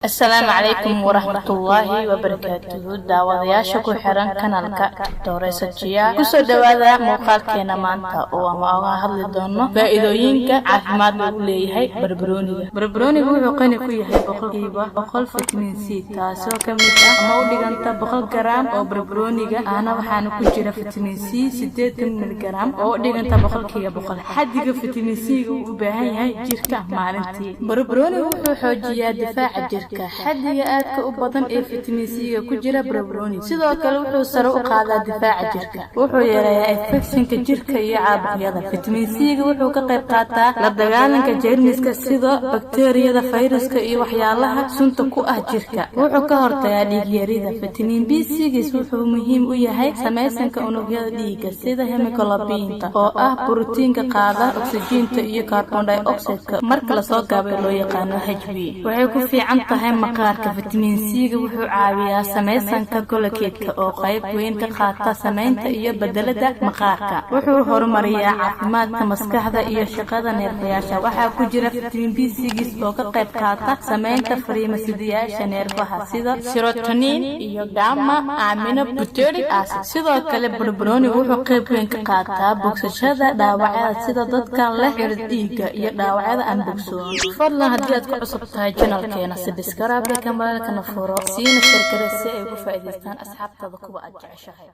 السلام عليكم ورحمة الله وبركاته. داودياشا ku xiran kanalka Dooreysatjiya ku soo dhawaada muuqaalkeena maanta oo aan uga hadli doono faa'iidooyinka caafimaad uu leeyahay barbarooniga. Barbaroonigu wuxuu qani ku yahay boqolkiiba 100 fitamiin C, taasoo ka mid ah ama u dhiganta 100 garaam oo barbarooniga ahna waxaana ku jira fitamiin C 80 milligaraam oo u dhiganta boqolkiiba 100. Xaddiga fitamiin C uu u baahan yahay jirka maalintii. Barbaroonigu wuxuu xoojiyaa difaaca jirka. xaddiga aadka u badan ee fitamiin C ku jira barbarooni sidoo kale wuxuu sare u qaadaa difaaca jirka, wuxuu yareeyaa infekshanka jirka iyo caabuqyada. Fitamiin C wuxuu ka qayb qaataa la dagaalanka jeermiska sida bakteeriyada, fayraska iyo waxyaalaha sunta ku ah jirka. Wuxuu ka hortagaa dhiig yarida. Fitamiin B6 wuxuu muhiim u yahay samaysanka unugyada dhiigga sida hemoglobinta oo ah borotiinka qaada oksijiinta iyo carbon dioxide marka la soo gaabay loo yaqaan HB. Waxay ku fiican tahay maqaarka. fitamiin C wuxuu caawiyaa samaysanka collagen oo qayb weyn ka qaata samaynta iyo bedelada maqaarka. Wuxuu horumariyaa caafimaadka maskaxda iyo shaqada neerfayaasha. Waxaa ku jira fitamiin B6 oo ka qayb qaata samaynta fariimasidayaasha neerfaha sida serotonin iyo gamma aminobutyric acid. Sidoo kale barbarooni wuxuu qayb weyn ka qaataa bogsashada dhaawacyada sida dadka leh cirid dhiigga iyo dhaawacyada aan bogsoon. Fadlan haddii aad ku cusub tahay channelkeena subscribe كمالك نفورو سين الشركة سي ugu faa'iideystaan asxaabtada kuwa aad jeceshahay.